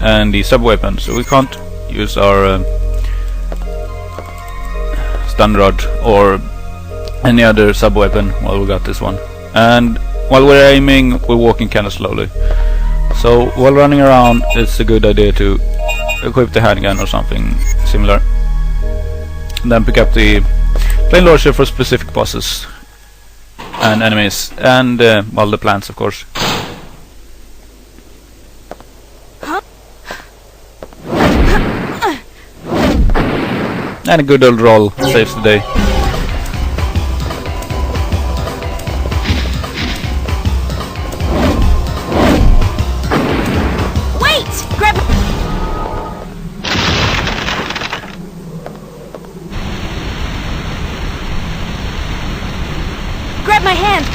and the sub-weapon, so we can't use our stun rod or any other sub-weapon while we got this one. And while we're aiming, we're walking kind of slowly. So while running around, it's a good idea to equip the handgun or something similar. And then pick up the flame launcher for specific bosses and enemies, and well, the plants, of course. And a good old roll saves the day. Grab my hand.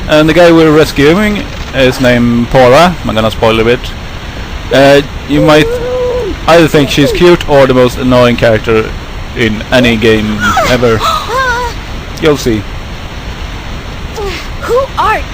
And the guy we're rescuing is named Paula. I'm gonna spoil a bit. You might either think she's cute or the most annoying character in any game ever. You'll see. Who are you?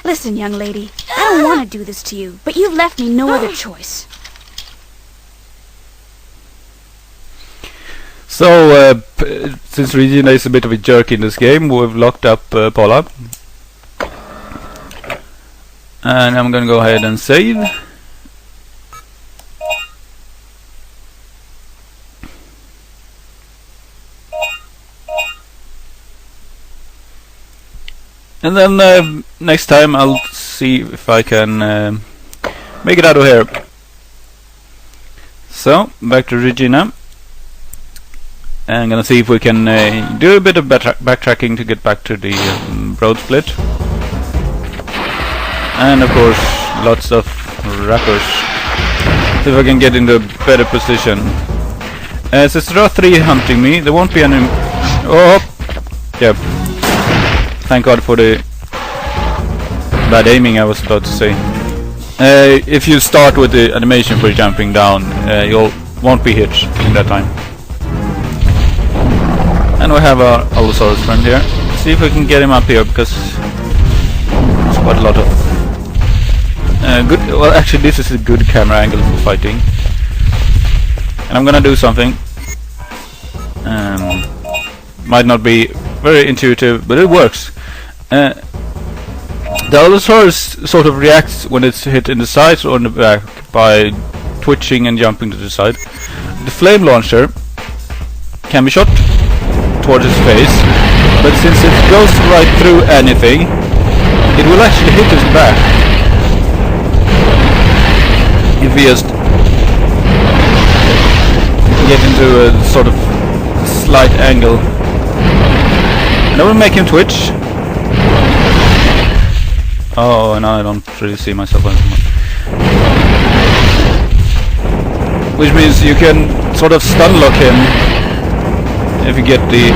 Listen, young lady, I don't want to do this to you, but you've left me no other choice. So, since Regina is a bit of a jerk in this game, we've locked up Paula. And I'm gonna go ahead and save. And then next time I'll see if I can make it out of here. So, back to Regina. And I'm gonna see if we can do a bit of backtracking to get back to the road split. And of course, lots of rappers. See if I can get into a better position. Since there are 3 hunting me, there won't be any... Oh! Yep. Thank God for the bad aiming, I was about to say. If you start with the animation for jumping down, you won't be hit in that time. And we have our Allosaurus friend here. See if we can get him up here, because there's quite a lot of good. Well, actually, this is a good camera angle for fighting. And I'm gonna do something. Might not be very intuitive, but it works. The Allosaurus sort of reacts when it's hit in the sides or in the back by twitching and jumping to the side. The flame launcher can be shot towards his face, but since it goes right through anything, it will actually hit his back if we just get into a sort of slight angle. And I will make him twitch. Oh, no, I don't really see myself anymore. Which means you can sort of stun lock him if you get the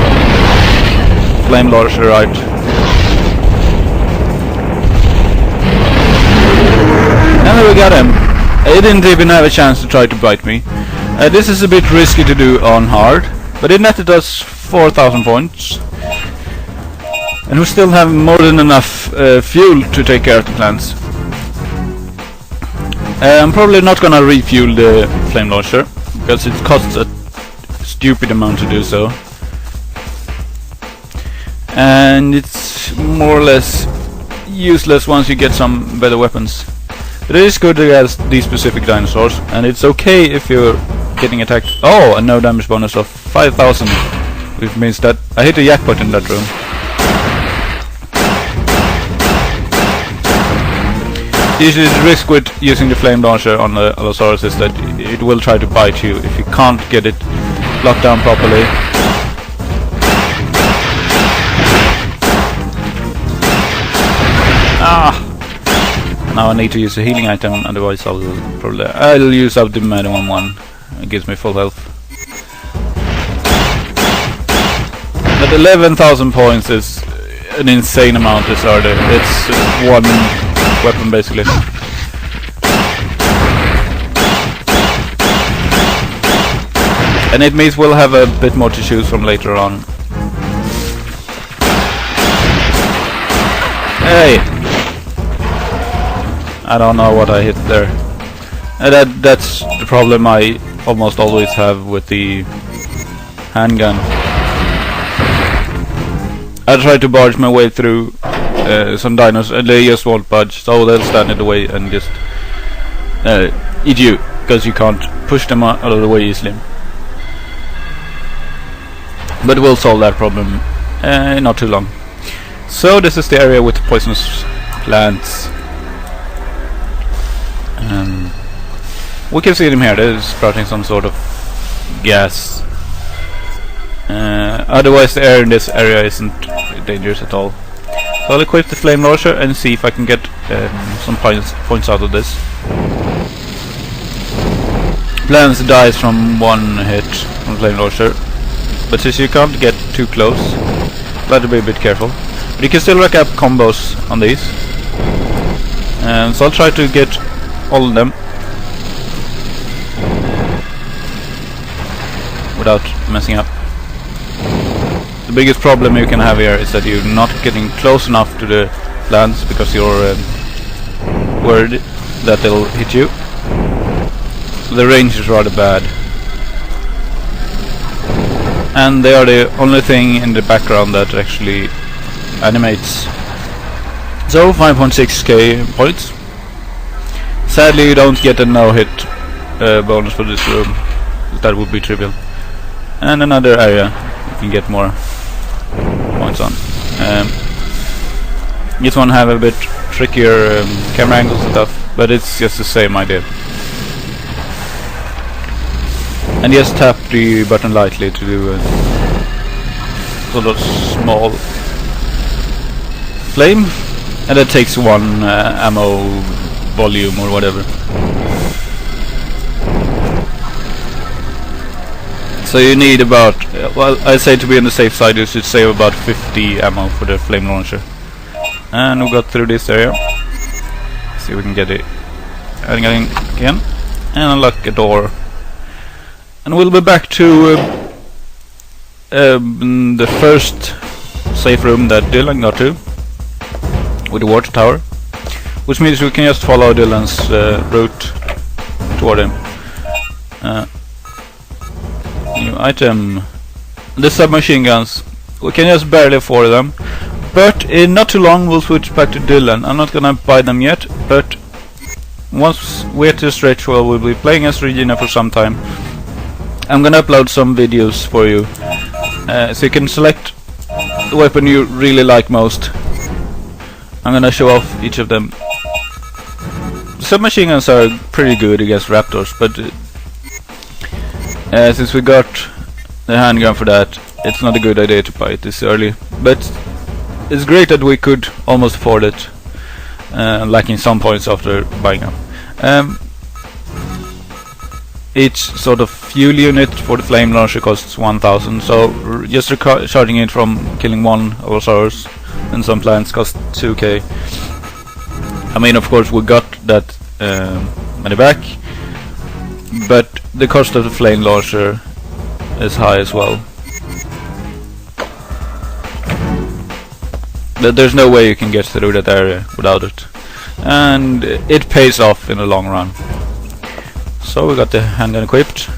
flame launcher right. And then we got him. He didn't even have a chance to try to bite me. This is a bit risky to do on hard, but it netted us 4,000 points. And we still have more than enough fuel to take care of the plants. I'm probably not gonna refuel the flame launcher, because it costs a stupid amount to do so. And it's more or less useless once you get some better weapons. But it is good against these specific dinosaurs, and it's okay if you're getting attacked. Oh, a no damage bonus of 5,000, which means that I hit a jackpot in that room. Usually the risk with using the flame launcher on the Allosaurus is that it will try to bite you if you can't get it locked down properly. Now I need to use a healing item, otherwise I'll use up the Madden one. It gives me full health. But 11,000 points is an insane amount to start it. It's one weapon basically. And it means we'll have a bit more to choose from later on. Hey! I don't know what I hit there. That's the problem I almost always have with the handgun. I try to barge my way through some dinos and they just won't budge, so they'll stand in the way and just eat you, because you can't push them out of the way easily. But we'll solve that problem not too long. So this is the area with poisonous plants. We can see them here. They're sprouting some sort of gas. Otherwise the air in this area isn't dangerous at all. So I'll equip the flame launcher and see if I can get some points out of this. Plants dies from one hit from flame launcher, but since you can't get too close, better be a bit careful. But you can still rack up combos on these. So I'll try to get all of them without messing up. The biggest problem you can have here is that you're not getting close enough to the plants because you're worried that they'll hit you. The range is rather bad. And they are the only thing in the background that actually animates. So 5.6k points. Sadly you don't get a no-hit bonus for this room. That would be trivial. And another area you can get more points on. This one have a bit trickier camera angles and stuff, but it's just the same idea. And just tap the button lightly to do a sort of small flame, and it takes one ammo volume or whatever. So you need about, well, I say to be on the safe side you should save about 50 ammo for the flame launcher. And we got through this area. See if we can get it again and unlock a door. And we'll be back to the first safe room that Dylan got to, with the water tower, which means we can just follow Dylan's route toward him. New item. The submachine guns. We can just barely afford them, but in not too long we'll switch back to Dylan. I'm not gonna buy them yet, but once we're to stretch, well, we'll be playing as Regina for some time. I'm gonna upload some videos for you, so you can select the weapon you really like most. I'm gonna show off each of them. Submachine guns are pretty good against raptors, but since we got the handgun for that, it's not a good idea to buy it this early. But it's great that we could almost afford it, lacking some points after buying them. Each sort of fuel unit for the flame launcher costs 1,000, so just charging it from killing one of ours and some plants costs 2k. I mean, of course we got that money back, but the cost of the flame launcher is high as well. There's no way you can get through that area without it, and it pays off in the long run. So we got the handgun equipped.